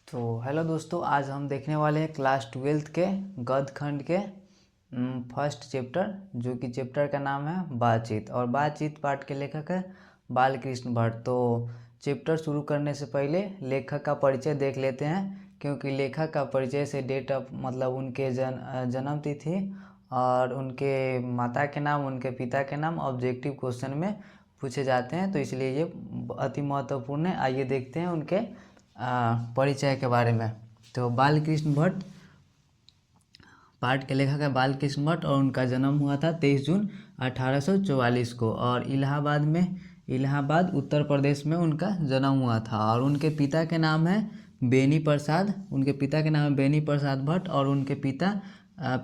तो हेलो दोस्तों, आज हम देखने वाले हैं क्लास 12th के गद्य खंड के फर्स्ट चैप्टर, जो कि चैप्टर का नाम है बातचीत। और बातचीत पाठ के लेखक है बालकृष्ण भट्ट। तो चैप्टर शुरू करने से पहले लेखक का परिचय देख लेते हैं, क्योंकि लेखक का परिचय से डेट ऑफ मतलब उनके जन्म तिथि और उनके माता के नाम, उनके पिता के नाम ऑब्जेक्टिव क्वेश्चन में पूछे जाते हैं, तो इसलिए ये अति महत्वपूर्ण है। आइए देखते हैं उनके परिचय के बारे में। तो बालकृष्ण भट्ट, पाठ के लेखक है बालकृष्ण भट्ट, और उनका जन्म हुआ था 23 जून 1844 को, और इलाहाबाद उत्तर प्रदेश में उनका जन्म हुआ था। और उनके पिता के नाम है बेनी प्रसाद, भट्ट, और उनके पिता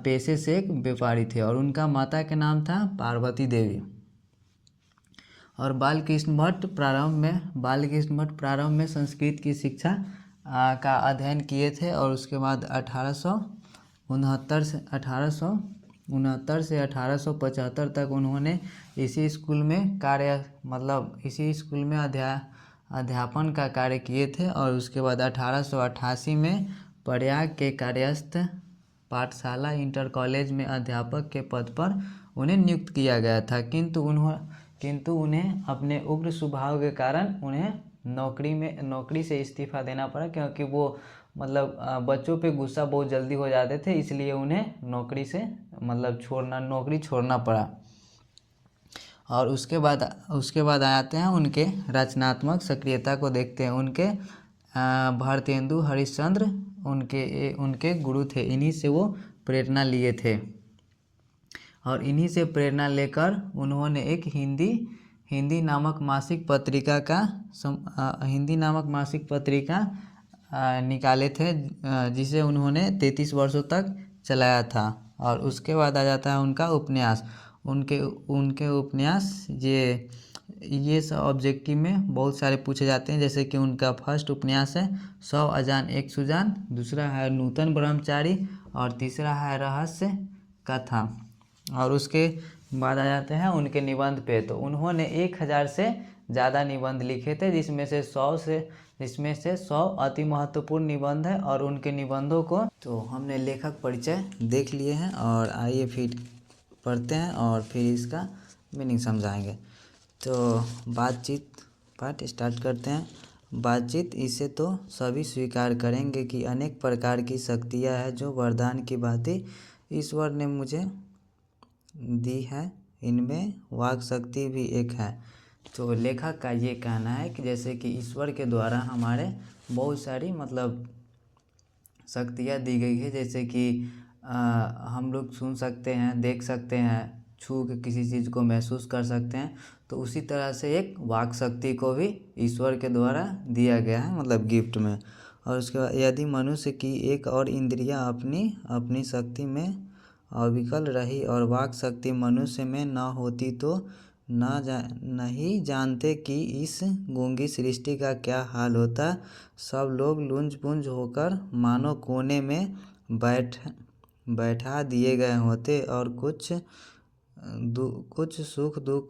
पेशे से एक व्यापारी थे, और उनका माता के नाम था पार्वती देवी। और बालकृष्ण भट्ट प्रारंभ में संस्कृत की शिक्षा का अध्ययन किए थे, और उसके बाद 1869 से 1875 तक उन्होंने इसी स्कूल में अध्यापन का कार्य किए थे। और उसके बाद 1888 में प्रयाग के कार्यस्थ पाठशाला इंटर कॉलेज में अध्यापक के पद पर उन्हें नियुक्त किया गया था, किंतु उन्हें अपने उग्र स्वभाव के कारण उन्हें नौकरी से इस्तीफा देना पड़ा, क्योंकि वो बच्चों पे गुस्सा बहुत जल्दी हो जाते थे, इसलिए उन्हें नौकरी छोड़ना पड़ा। और उसके बाद आते हैं उनके रचनात्मक सक्रियता को देखते हैं। उनके भारतेंदु हरिश्चंद्र उनके गुरु थे, इन्हीं से वो प्रेरणा लिए थे। और इन्हीं से प्रेरणा लेकर उन्होंने एक हिंदी नामक मासिक पत्रिका निकाले थे, जिसे उन्होंने 33 वर्षों तक चलाया था। और उसके बाद आ जाता है उनका उपन्यास। उनके उपन्यास ये सब ऑब्जेक्टिव में बहुत सारे पूछे जाते हैं, जैसे कि उनका फर्स्ट उपन्यास है 100 अजान एक सुजान, दूसरा है नूतन ब्रह्मचारी, और तीसरा है रहस्य कथा। और उसके बाद आ जाते हैं उनके निबंध पे। तो उन्होंने 1000 से ज़्यादा निबंध लिखे थे, जिसमें से 100 अति महत्वपूर्ण निबंध है। और उनके निबंधों को तो हमने लेखक परिचय देख लिए हैं, और आइए फिर पढ़ते हैं और फिर इसका मीनिंग समझाएंगे। तो बातचीत पाठ स्टार्ट करते हैं। बातचीत, इसे तो सभी स्वीकार करेंगे कि अनेक प्रकार की शक्तियाँ हैं जो वरदान की भांति ईश्वर ने मुझे दी है, इनमें वाक शक्ति भी एक है। तो लेखक का ये कहना है कि जैसे कि ईश्वर के द्वारा हमारे बहुत सारी शक्तियाँ दी गई है, जैसे कि हम लोग सुन सकते हैं, देख सकते हैं, छू के किसी चीज़ को महसूस कर सकते हैं। तो उसी तरह से एक वाक शक्ति को भी ईश्वर के द्वारा दिया गया है, गिफ्ट में। और उसके बाद यदि मनुष्य की एक और इंद्रियां अपनी शक्ति में अविकल रही और वाक शक्ति मनुष्य में न होती, तो नहीं जानते कि इस गूंगी सृष्टि का क्या हाल होता। सब लोग लुंज पुंज होकर मानो कोने में बैठा दिए गए होते, और कुछ सुख दुख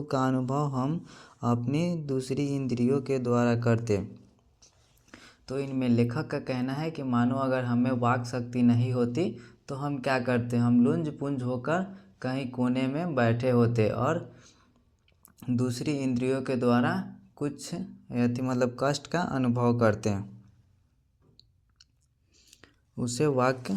का अनुभव हम अपनी दूसरी इंद्रियों के द्वारा करते। तो इनमें लेखक का कहना है कि मानो अगर हमें वाक शक्ति नहीं होती तो हम क्या करते, हम लुंज पुंज होकर कहीं कोने में बैठे होते, और दूसरी इंद्रियों के द्वारा कुछ कष्ट का अनुभव करते हैं। उसे वाक्य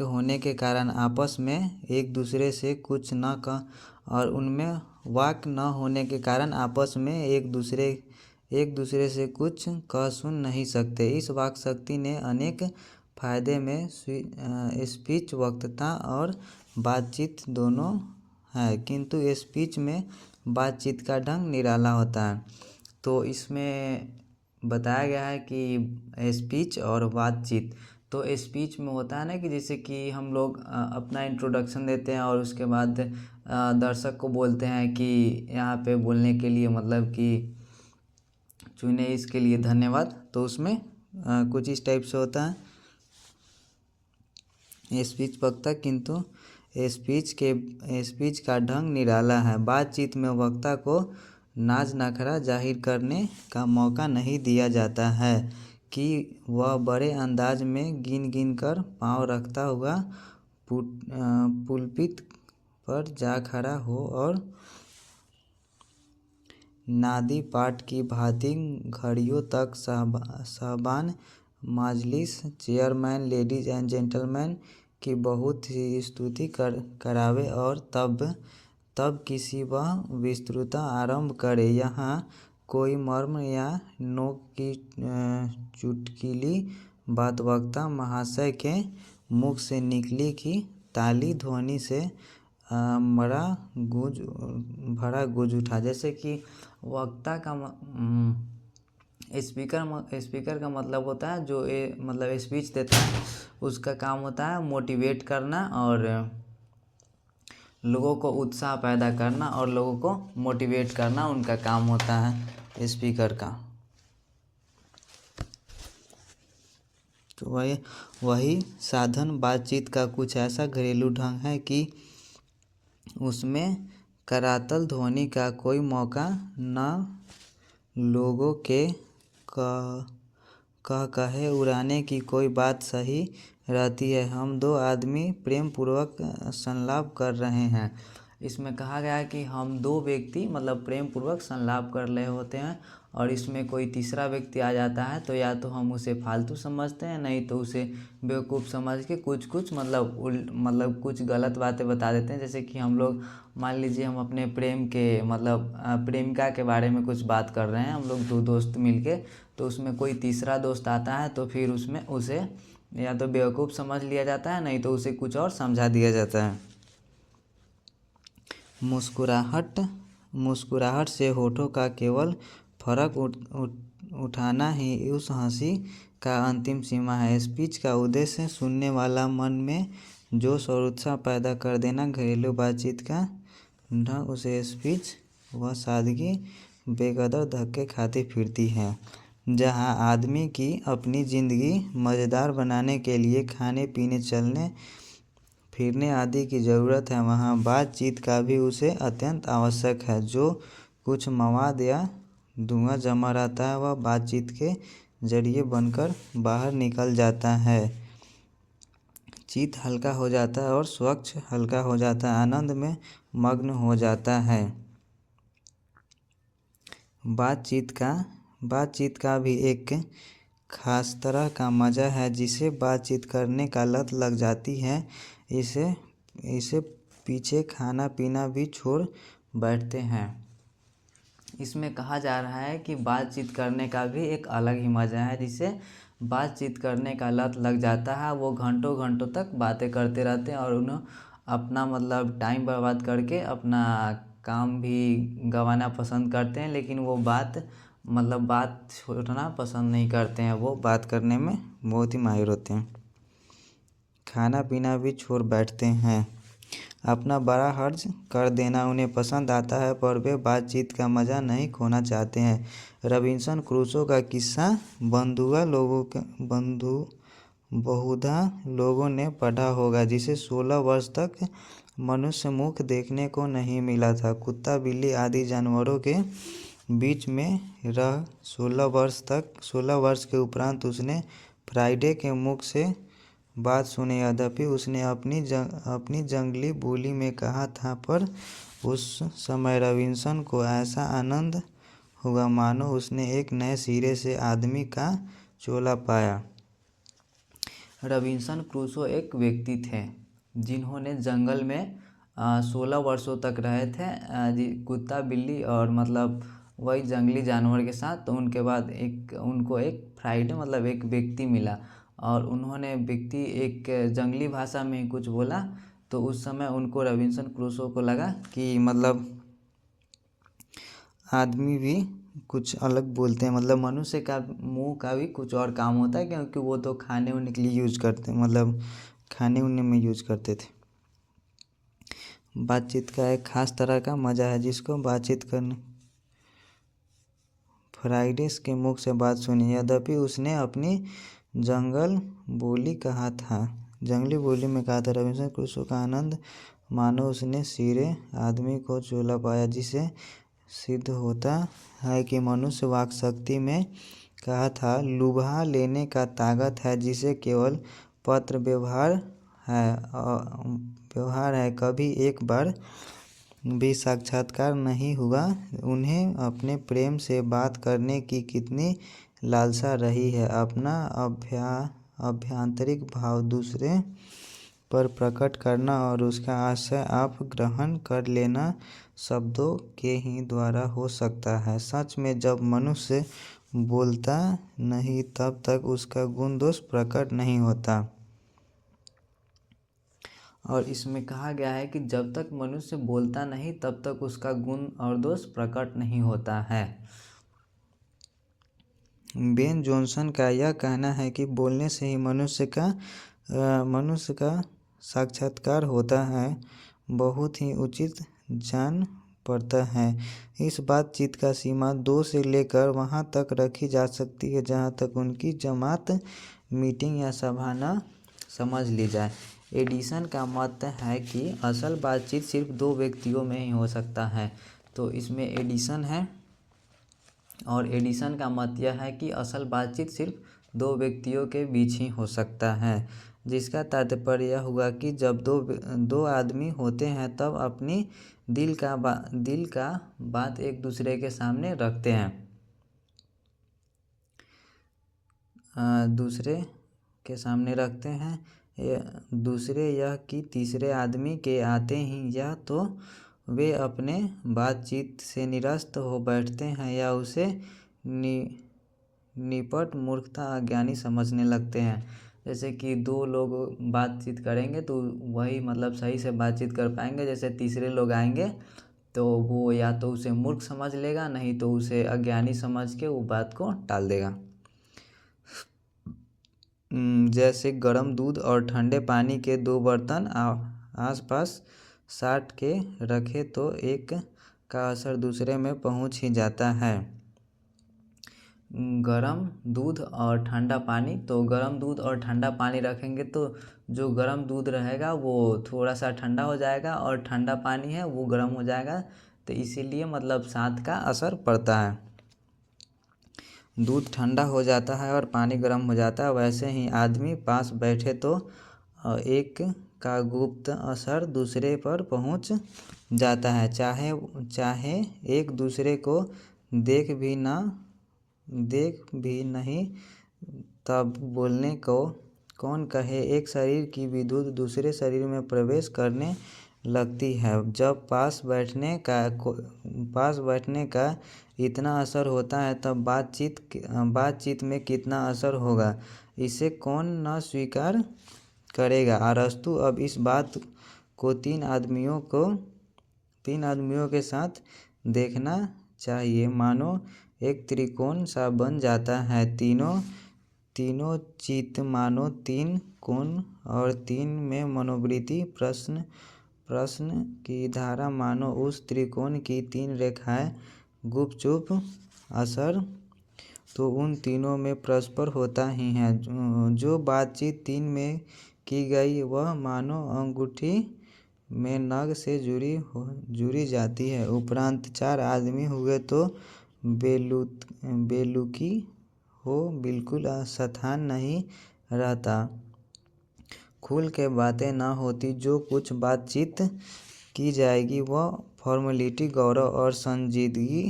होने के कारण आपस में एक दूसरे से कुछ न कह, और उनमें वाक्य न होने के कारण आपस में एक दूसरे से कुछ कह सुन नहीं सकते। इस वाक शक्ति ने अनेक फायदे में स्पीच, वक्तृता और बातचीत दोनों है, किंतु स्पीच में बातचीत का ढंग निराला होता है। तो इसमें बताया गया है कि स्पीच और बातचीत, तो स्पीच में होता है ना कि जैसे कि हम लोग अपना इंट्रोडक्शन देते हैं, और उसके बाद दर्शक को बोलते हैं कि यहाँ पे बोलने के लिए कि चुने इसके लिए धन्यवाद। तो उसमें कुछ इस टाइप से होता है स्पीच वक्ता, किंतु स्पीच का ढंग निराला है। बातचीत में वक्ता को नाज नखरा जाहिर करने का मौका नहीं दिया जाता है कि वह बड़े अंदाज में गिन गिन कर पाँव रखता हुआ पुलपित पर जा खड़ा हो और नादी पाठ की भांति घड़ियों तक साहबान मजलिस चेयरमैन लेडीज एंड जेंटलमैन की बहुत ही स्तुति करावे और तब किसी वह विस्तृता आरंभ करे। यहाँ कोई मर्म या नोक की चुटकीली बात वक्ता महाशय के मुख से निकली कि ताली ध्वनि से भरा गूंज उठा। जैसे कि वक्ता का स्पीकर का मतलब होता है जो मतलब स्पीच देता है, उसका काम होता है मोटिवेट करना और लोगों को उत्साह पैदा करना और लोगों को मोटिवेट करना उनका काम होता है स्पीकर का। तो वही साधन बातचीत का कुछ ऐसा घरेलू ढंग है कि उसमें करातल ध्वनि का कोई मौका न लोगों के कहे उड़ाने की कोई बात सही रहती है। हम दो आदमी प्रेम पूर्वक संलाप कर रहे हैं। इसमें कहा गया है कि हम दो व्यक्ति मतलब प्रेम पूर्वक संलाप कर रहे होते हैं और इसमें कोई तीसरा व्यक्ति आ जाता है तो या तो हम उसे फालतू समझते हैं, नहीं तो उसे बेवकूफ़ समझ के कुछ मतलब कुछ गलत बातें बता देते हैं। जैसे कि हम लोग मान लीजिए हम अपने प्रेम के मतलब प्रेमिका के बारे में कुछ बात कर रहे हैं, हम लोग दो दोस्त मिलके, तो उसमें कोई तीसरा दोस्त आता है तो फिर उसमें उसे या तो बेवकूफ़ समझ लिया जाता है, नहीं तो उसे कुछ और समझा दिया जाता है। मुस्कुराहट से होठों का केवल फर्क उठाना ही उस हंसी का अंतिम सीमा है। स्पीच का उद्देश्य सुनने वाला मन में जोश और उत्साह पैदा कर देना। घरेलू बातचीत का ढंग उसे स्पीच व सादगी बेकदर धक्के खाती फिरती है। जहाँ आदमी की अपनी ज़िंदगी मज़ेदार बनाने के लिए खाने पीने चलने फिरने आदि की ज़रूरत है, वहाँ बातचीत का भी उसे अत्यंत आवश्यक है। जो कुछ मवाद या धुआं जमा रहता है वह बातचीत के जरिए बनकर बाहर निकल जाता है। चित्त हल्का हो जाता है और स्वच्छ हल्का हो जाता है, आनंद में मग्न हो जाता है। बातचीत का भी एक खास तरह का मज़ा है। जिसे बातचीत करने का लत लग जाती है इसे पीछे खाना पीना भी छोड़ बैठते हैं। इसमें कहा जा रहा है कि बातचीत करने का भी एक अलग ही मज़ा है। जिसे बातचीत करने का लत लग जाता है वो घंटों घंटों तक बातें करते रहते हैं और उन्हें अपना मतलब टाइम बर्बाद करके अपना काम भी गंवाना पसंद करते हैं, लेकिन वो बात छोड़ना पसंद नहीं करते हैं। वो बात करने में बहुत ही माहिर होते हैं। खाना पीना भी छोड़ बैठते हैं। अपना बड़ा खर्च कर देना उन्हें पसंद आता है, पर वे बातचीत का मज़ा नहीं खोना चाहते हैं। रॉबिन्सन क्रूसो का किस्सा बहुधा लोगों ने पढ़ा होगा, जिसे 16 वर्ष तक मनुष्य मुख देखने को नहीं मिला था। कुत्ता बिल्ली आदि जानवरों के बीच में रह 16 वर्ष के उपरांत उसने फ्राइडे के मुख से बात सुनी। यद्यपि उसने अपनी जंगली बोली में कहा था, पर उस समय रॉबिन्सन को ऐसा आनंद हुआ मानो उसने एक नए सिरे से आदमी का चोला पाया। रॉबिन्सन क्रूसो एक व्यक्ति थे जिन्होंने जंगल में 16 वर्षों तक रहे थे, कुत्ता बिल्ली और मतलब वही जंगली जानवर के साथ। तो उनके बाद उनको एक फ्राइडे मतलब एक व्यक्ति मिला और उन्होंने व्यक्ति एक जंगली भाषा में कुछ बोला। तो उस समय उनको रॉबिन्सन क्रूसो को लगा कि मतलब आदमी भी कुछ अलग बोलते हैं, मतलब मनुष्य का मुंह का भी कुछ और काम होता है, क्योंकि वो तो खाने उन्ने के लिए यूज करते हैं, मतलब खाने उन्ने में यूज करते थे। बातचीत का एक खास तरह का मज़ा है जिसको बातचीत करने फ्राइडेस के मुख से बात सुनी। यद्यपि उसने अपनी जंगली बोली में कहा था। रॉबिन्सन क्रूसो का आनंद मानो उसने सिरे आदमी को चोला पाया, जिसे सिद्ध होता है कि मनुष्य वाक शक्ति में कहा था, लुभा लेने का ताकत है जिसे केवल पत्र व्यवहार है। कभी एक बार भी साक्षात्कार नहीं हुआ। उन्हें अपने प्रेम से बात करने की कितनी लालसा रही है। अपना आभ्यंतरिक भाव दूसरे पर प्रकट करना और उसका आशय आप ग्रहण कर लेना शब्दों के ही द्वारा हो सकता है। सच में जब मनुष्य बोलता नहीं तब तक उसका गुण दोष प्रकट नहीं होता। और इसमें कहा गया है कि जब तक मनुष्य बोलता नहीं तब तक उसका गुण और दोष प्रकट नहीं होता है। बेन जॉनसन का यह कहना है कि बोलने से ही मनुष्य का साक्षात्कार होता है बहुत ही उचित जान पड़ता है। इस बातचीत का सीमा 2 से लेकर वहाँ तक रखी जा सकती है जहाँ तक उनकी जमात, मीटिंग या सभा न समझ ली जाए। एडिसन का मत है कि असल बातचीत सिर्फ 2 व्यक्तियों में ही हो सकता है। तो इसमें एडिसन है और एडिसन का मत यह है कि असल बातचीत सिर्फ 2 व्यक्तियों के बीच ही हो सकता है, जिसका तात्पर्य यह हुआ कि जब दो आदमी होते हैं तब अपनी दिल का बात एक दूसरे के सामने रखते हैं। दूसरे यह कि तीसरे आदमी के आते ही या तो वे अपने बातचीत से निरस्त हो बैठते हैं या उसे निपट मूर्खता अज्ञानी समझने लगते हैं। जैसे कि 2 लोग बातचीत करेंगे तो वही मतलब सही से बातचीत कर पाएंगे। जैसे तीसरे लोग आएंगे तो वो या तो उसे मूर्ख समझ लेगा, नहीं तो उसे अज्ञानी समझ के वो बात को टाल देगा। जैसे गर्म दूध और ठंडे पानी के 2 बर्तन आसपास साट के रखे तो एक का असर दूसरे में पहुंच ही जाता है। गरम दूध और ठंडा पानी, तो गरम दूध और ठंडा पानी रखेंगे तो जो गरम दूध रहेगा वो थोड़ा सा ठंडा हो जाएगा और ठंडा पानी है वो गर्म हो जाएगा। तो इसीलिए मतलब साथ का असर पड़ता है। दूध ठंडा हो जाता है और पानी गर्म हो जाता है। वैसे ही आदमी पास बैठे तो एक का गुप्त असर दूसरे पर पहुंच जाता है, चाहे एक दूसरे को देख भी नहीं तब बोलने को कौन कहे। एक शरीर की विद्युत दूसरे शरीर में प्रवेश करने लगती है। जब पास बैठने का इतना असर होता है तब बातचीत में कितना असर होगा, इसे कौन न स्वीकार करेगा। अरस्तु अब इस बात को 3 आदमियों के साथ देखना चाहिए, मानो एक त्रिकोण सा बन जाता है। तीनों चित्त मानो 3 कोण और 3 में मनोवृत्ति प्रश्न की धारा मानो उस त्रिकोण की 3 रेखाएं। गुपचुप असर तो उन तीनों में परस्पर होता ही है। जो बातचीत 3 में की गई वह मानो अंगूठी में नग से जुड़ी जाती है। उपरांत 4 आदमी हुए तो बेलुकी हो बिल्कुल स्थान नहीं रहता। खुल के बातें न होती। जो कुछ बातचीत की जाएगी वह फॉर्मेलिटी, गौरव और संजीदगी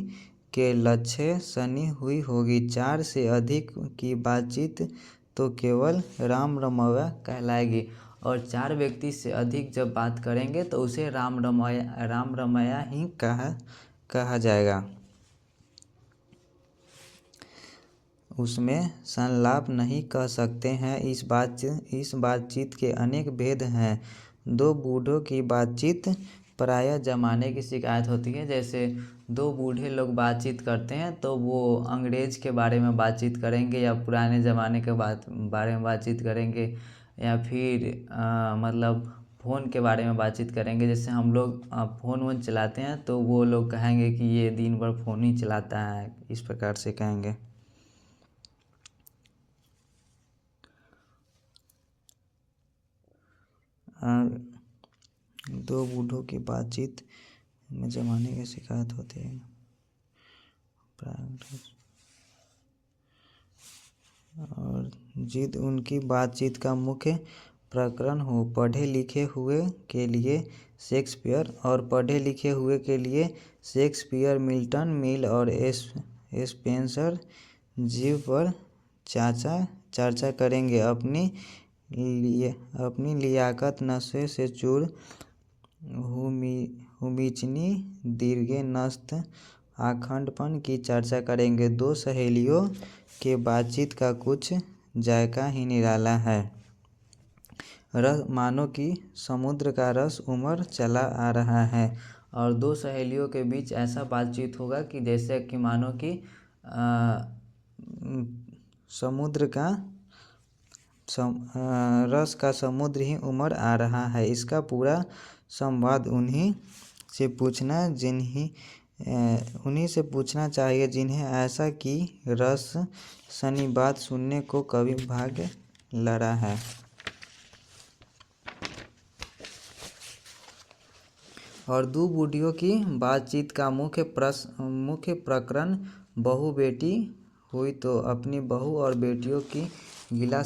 के लक्ष्य सनी हुई होगी। 4 से अधिक की बातचीत तो केवल राम रमैया कहलाएगी। और 4 व्यक्ति से अधिक जब बात करेंगे तो उसे राम रमैया ही कहा जाएगा। उसमें संलाप नहीं कह सकते हैं। इस बातचीत के अनेक भेद हैं। 2 बूढ़ों की बातचीत प्रायः जमाने की शिकायत होती है। जैसे 2 बूढ़े लोग बातचीत करते हैं तो वो अंग्रेज़ के बारे में बातचीत करेंगे या पुराने ज़माने के बारे में बातचीत करेंगे या फिर मतलब फ़ोन के बारे में बातचीत करेंगे। जैसे हम लोग फ़ोन चलाते हैं तो वो लोग कहेंगे कि ये दिन भर फ़ोन ही चलाता है, इस प्रकार से कहेंगे। दो बूढ़ों की बातचीत में ज़माने की शिकायत होती है। और जिद उनकी बातचीत का मुख्य प्रकरण हो। पढ़े लिखे हुए के लिए शेक्सपियर और पढ़े लिखे हुए के लिए शेक्सपियर, मिल्टन, मिल और स्पेंसर जीव पर चर्चा करेंगे। अपनी लियाकत, नशे से चूर, हुमिचनी, दीर्घे नस्त, आखंडपन की चर्चा करेंगे। दो सहेलियों के बातचीत का कुछ जायका ही निराला है। रस मानो कि समुद्र का रस उमड़ चला आ रहा है। और दो सहेलियों के बीच ऐसा बातचीत होगा कि जैसे कि मानो कि समुद्र का रस का समुद्र ही उमड़ आ रहा है। इसका पूरा संवाद उन्हीं से पूछना चाहिए जिन्हें ऐसा की रस सनी बात सुनने को कभी भाग्य लड़ा है। और दो बूढ़ियों की बातचीत का मुख्य प्रकरण बहू बेटी हुई तो अपनी बहू और बेटियों की गिला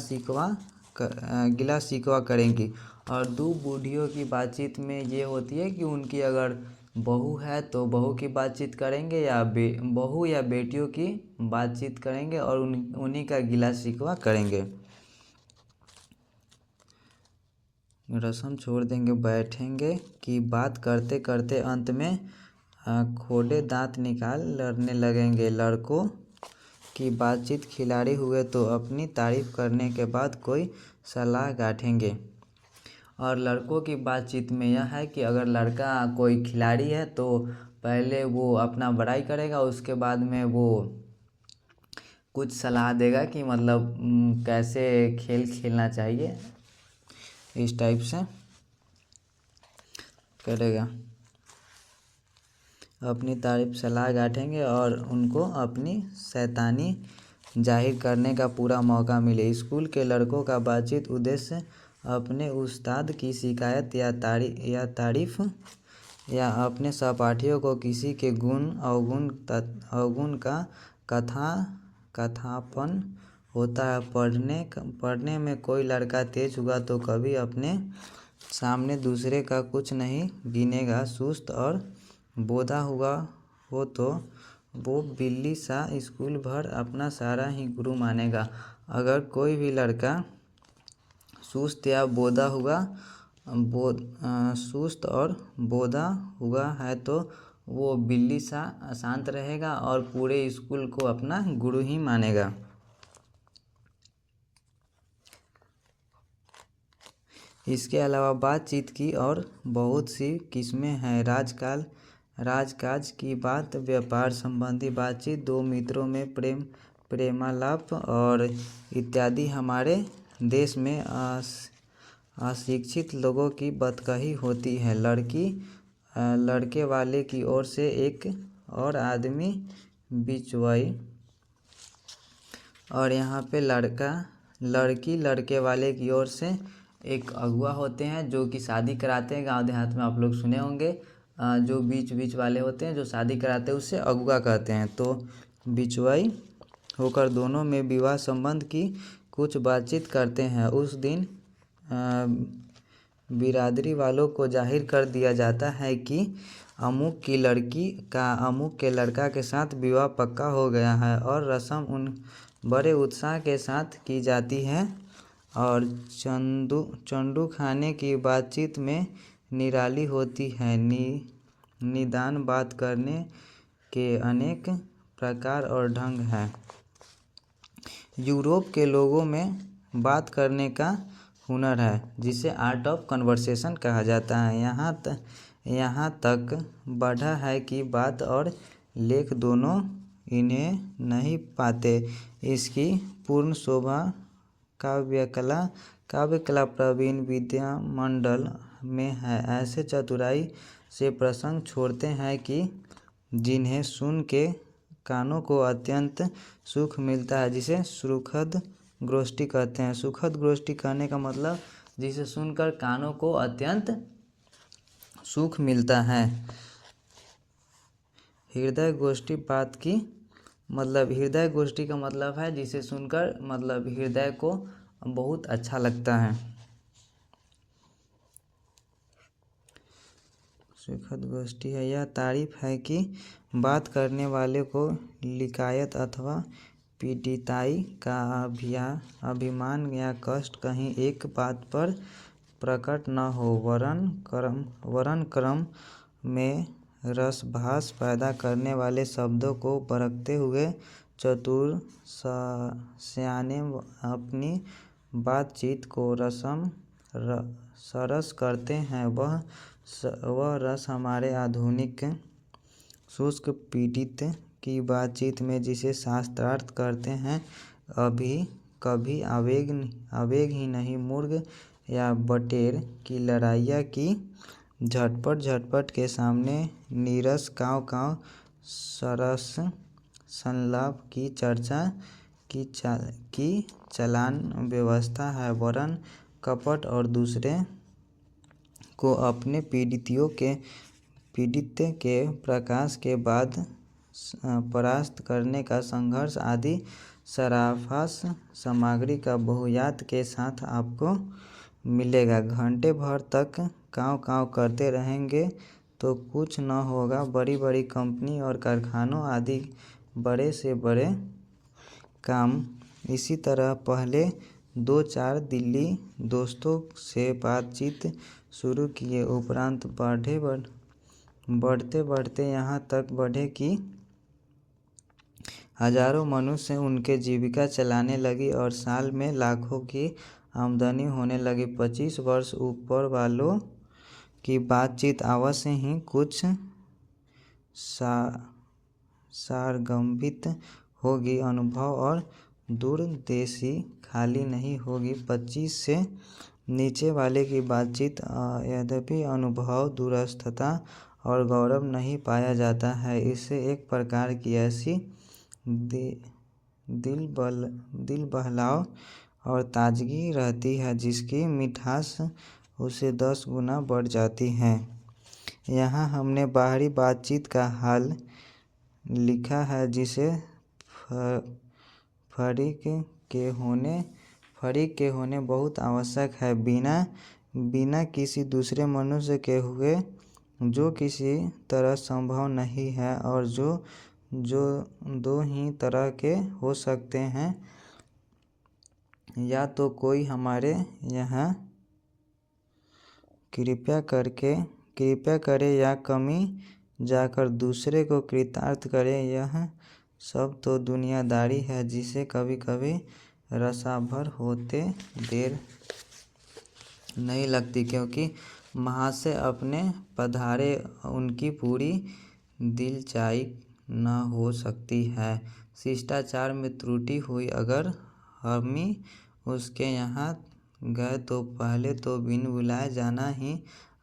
शिकवा करेंगी। और दो बूढ़ियों की बातचीत में ये होती है कि उनकी अगर बहू है तो बहू की बातचीत करेंगे या बहू या बेटियों की बातचीत करेंगे और उन्हीं का गिला शिकवा करेंगे। रस्म छोड़ देंगे, बैठेंगे कि बात करते करते अंत में खोड़े दांत निकाल लड़ने लगेंगे। लड़कों की बातचीत खिलाड़ी हुए तो अपनी तारीफ करने के बाद कोई सलाह गांठेंगे। और लड़कों की बातचीत में यह है कि अगर लड़का कोई खिलाड़ी है तो पहले वो अपना बड़ाई करेगा, उसके बाद में वो कुछ सलाह देगा कि मतलब कैसे खेल खेलना चाहिए, इस टाइप से करेगा। अपनी तारीफ सलाह गांठेंगे और उनको अपनी शैतानी जाहिर करने का पूरा मौका मिले। स्कूल के लड़कों का बातचीत उद्देश्य अपने उस्ताद की शिकायत या तारीफ या अपने सहपाठियों को किसी के गुण अवगुण का कथापन होता है। पढ़ने में कोई लड़का तेज हुआ तो कभी अपने सामने दूसरे का कुछ नहीं गिनेगा। सुस्त और बोधा हुआ हो तो वो बिल्ली सा स्कूल भर अपना सारा ही गुरु मानेगा। अगर कोई भी लड़का सुस्त और बोधा हुआ है तो वो बिल्ली सा शांत रहेगा और पूरे स्कूल को अपना गुरु ही मानेगा। इसके अलावा बातचीत की और बहुत सी किस्में हैं। राजकाज की बात, व्यापार संबंधी बातचीत, दो मित्रों में प्रेमालाप और इत्यादि। हमारे देश में अशिक्षित लोगों की बतकही होती है। लड़के वाले की ओर से एक और आदमी बिचवाई, और यहाँ पे लड़की लड़के वाले की ओर से एक अगुआ होते हैं जो कि शादी कराते हैं। गांव देहात में आप लोग सुने होंगे, जो बीच वाले होते हैं जो शादी कराते हैं उससे अगुआ कहते हैं। तो बिचवाई होकर दोनों में विवाह संबंध की कुछ बातचीत करते हैं। उस दिन बिरादरी वालों को जाहिर कर दिया जाता है कि अमुक की लड़की का अमुक के लड़का के साथ विवाह पक्का हो गया है। और रस्म बड़े उत्साह के साथ की जाती है। और चंडू खाने की बातचीत में निराली होती है। निदान बात करने के अनेक प्रकार और ढंग हैं। यूरोप के लोगों में बात करने का हुनर है जिसे आर्ट ऑफ कन्वर्सेशन कहा जाता है। यहाँ तक बढ़ा है कि बात और लेख दोनों इन्हें नहीं पाते। इसकी पूर्ण शोभा काव्यकला प्रवीण विद्यामंडल में है। ऐसे चतुराई से प्रसंग छोड़ते हैं कि जिन्हें सुन के कानों को अत्यंत सुख मिलता है, जिसे सुखद गोष्ठी कहते हैं। सुखद गोष्ठी कहने का मतलब जिसे सुनकर कानों को अत्यंत सुख मिलता है। हृदय गोष्ठी बात की मतलब हृदय गोष्ठी का मतलब है जिसे सुनकर मतलब हृदय को बहुत अच्छा लगता है। सुखद गोष्ठी है, यह तारीफ है कि बात करने वाले को लिकायत अथवा पीड़िताई का अभिमान या कष्ट कहीं एक बात पर प्रकट न हो, वरन क्रम में रसभास पैदा करने वाले शब्दों को बरतते हुए चतुर सयाने अपनी बातचीत को सरस करते हैं। वह रस हमारे आधुनिक शुष्क पीड़ित की बातचीत में जिसे शास्त्रार्थ करते हैं कभी आवेग ही नहीं, मुर्ग या बटेर की लड़ाइया की झटपट के सामने नीरस काँव सरस संलाप की चर्चा की चलान व्यवस्था है, वरन कपट और दूसरे को अपने पीड़ित के प्रकाश के बाद परास्त करने का संघर्ष आदि सराफास सामग्री का बहुतायत के साथ आपको मिलेगा। घंटे भर तक काँव करते रहेंगे तो कुछ न होगा। बड़ी कंपनी और कारखानों आदि बड़े से बड़े काम इसी तरह पहले 2-4 दिल्ली दोस्तों से बातचीत शुरू किए, उपरांत बढ़ते यहाँ तक बढ़े कि हजारों मनुष्य उनके जीविका चलाने लगी और साल में लाखों की आमदनी होने लगी। 25 वर्ष ऊपर वालों की बातचीत अवश्य ही कुछ सारगर्भित होगी, अनुभव और दूरंदेशी खाली नहीं होगी। 25 से नीचे वाले की बातचीत यद्यपि अनुभव, दूरस्थता और गौरव नहीं पाया जाता है, इससे एक प्रकार की ऐसी दिल बहलाव और ताजगी रहती है जिसकी मिठास उसे 10 गुना बढ़ जाती है। यहाँ हमने बाहरी बातचीत का हाल लिखा है जिसे फरीक के होने बहुत आवश्यक है, बिना किसी दूसरे मनुष्य के हुए जो किसी तरह संभव नहीं है, और जो दो ही तरह के हो सकते हैं, या तो कोई हमारे यहाँ कृपया करे या कमी जाकर दूसरे को कृतार्थ करे। यह सब तो दुनियादारी है जिसे कभी कभी रसाभर होते देर नहीं लगती, क्योंकि महाशय अपने पधारे उनकी पूरी दिलचाई न हो सकती है। शिष्टाचार में त्रुटि हुई, अगर हमी उसके यहाँ गए तो पहले तो बिन बुलाए जाना ही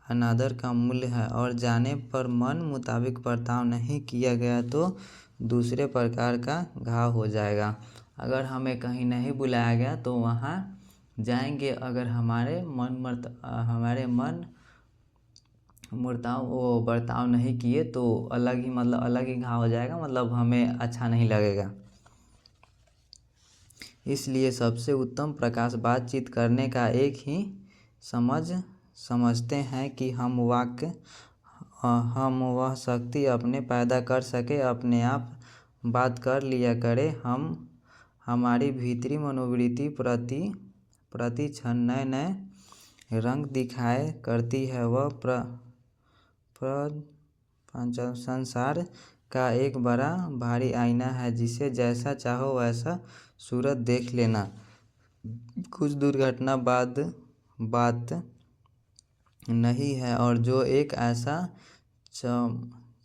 अनादर का मूल्य है, और जाने पर मन मुताबिक बर्ताव नहीं किया गया तो दूसरे प्रकार का घाव हो जाएगा। अगर हमें कहीं नहीं बुलाया गया तो वहाँ जाएंगे, अगर हमारे मन वो बर्ताव नहीं किए तो अलग ही घाव हो जाएगा, मतलब हमें अच्छा नहीं लगेगा। इसलिए सबसे उत्तम प्रकाश बातचीत करने का एक ही समझते हैं कि हम वह शक्ति अपने पैदा कर सके, अपने आप बात कर लिया करे। हमारी भीतरी मनोवृत्ति प्रति क्षण नए रंग दिखाए करती है। वह संसार का एक बड़ा भारी आईना है जिसे जैसा चाहो वैसा सूरत देख लेना। कुछ दुर्घटना बात नहीं है, और जो एक ऐसा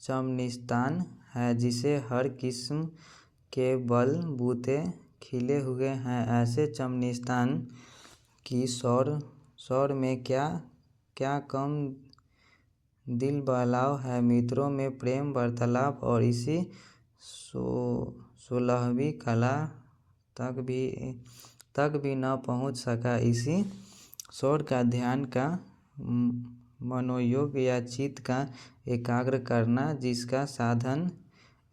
चमनिस्तान है जिसे हर किस्म के बल बूते खिले हुए हैं, ऐसे चमनिस्तान की सौर में क्या कम दिल बहलाव है। मित्रों में प्रेम वार्तालाप और इसी 16वीं कला तक भी न पहुंच सका। इसी सौर का ध्यान का मनोयोग या चित्त का एकाग्र करना, जिसका साधन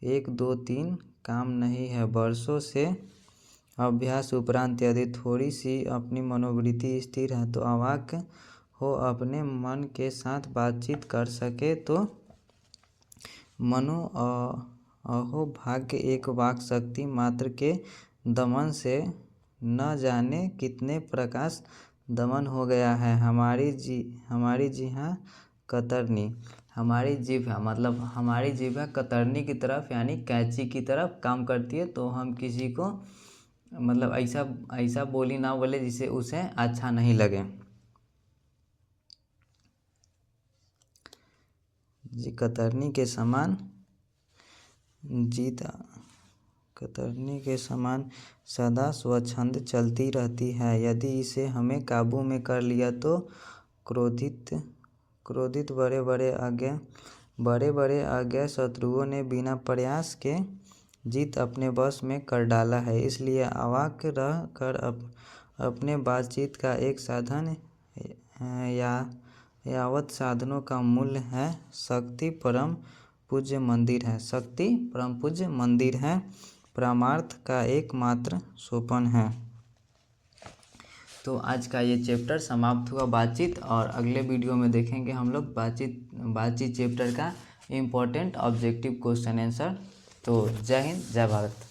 1 2 3 काम नहीं है। वर्षों से अभ्यास उपरांत यदि थोड़ी सी अपनी मनोवृत्ति स्थिर है तो अवाक हो अपने मन के साथ बातचीत कर सके तो मनो अहो भाग्य एक वाक शक्ति मात्र के दमन से न जाने कितने प्रकाश दमन हो गया है। हमारी जिह्वा कतरनी, हमारी जिह्वा मतलब हमारी जिह्वा कतरनी की तरफ यानी कैंची की तरफ काम करती है। तो हम किसी को मतलब ऐसा बोली ना बोले जिससे उसे अच्छा नहीं लगे। जी कतरनी के समान सदा स्वच्छंद चलती रहती है। यदि इसे हमें काबू में कर लिया तो क्रोधित बड़े बड़े आज्ञा शत्रुओं ने बिना प्रयास के जीत अपने वश में कर डाला है। इसलिए अवाक रह कर अपने बातचीत का एक साधन यावत साधनों का मूल्य है। शक्ति परम पूज्य मंदिर है, परमार्थ का एकमात्र सोपान है। तो आज का ये चैप्टर समाप्त हुआ बातचीत, और अगले वीडियो में देखेंगे हम लोग बातचीत चैप्टर का इम्पोर्टेंट ऑब्जेक्टिव क्वेश्चन आंसर। तो जय हिंद, जय भारत।